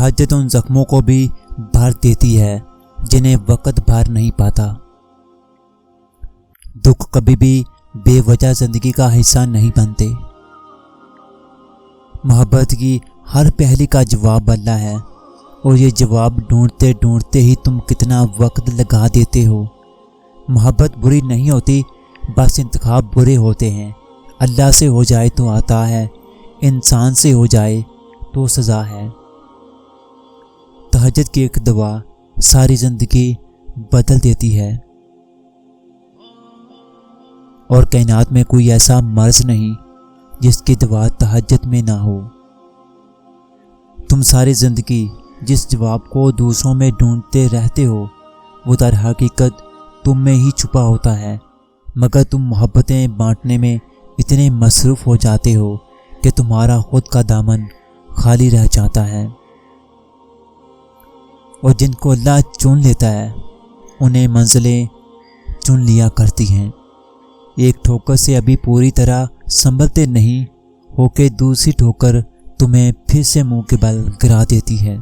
تہجد ان زخموں کو بھی بھر دیتی ہے جنہیں وقت بھر نہیں پاتا۔ دکھ کبھی بھی بے وجہ زندگی کا حصہ نہیں بنتے۔ محبت کی ہر پہلی کا جواب اللہ ہے، اور یہ جواب ڈھونڈتے ڈھونڈتے ہی تم کتنا وقت لگا دیتے ہو۔ محبت بری نہیں ہوتی، بس انتخاب برے ہوتے ہیں۔ اللہ سے ہو جائے تو عطا ہے، انسان سے ہو جائے تو سزا ہے۔ تہجد کی ایک دعا ساری زندگی بدل دیتی ہے، اور کائنات میں کوئی ایسا مرض نہیں جس کی دوا تہجد میں نہ ہو۔ تم ساری زندگی جس جواب کو دوسروں میں ڈھونڈتے رہتے ہو وہ در حقیقت تم میں ہی چھپا ہوتا ہے، مگر تم محبتیں بانٹنے میں اتنے مصروف ہو جاتے ہو کہ تمہارا خود کا دامن خالی رہ جاتا ہے۔ اور جن کو اللہ چن لیتا ہے انہیں منزلیں چن لیا کرتی ہیں۔ ایک ٹھوکر سے ابھی پوری طرح سنبھلتے نہیں ہو کہ دوسری ٹھوکر تمہیں پھر سے منہ کے بل گرا دیتی ہے۔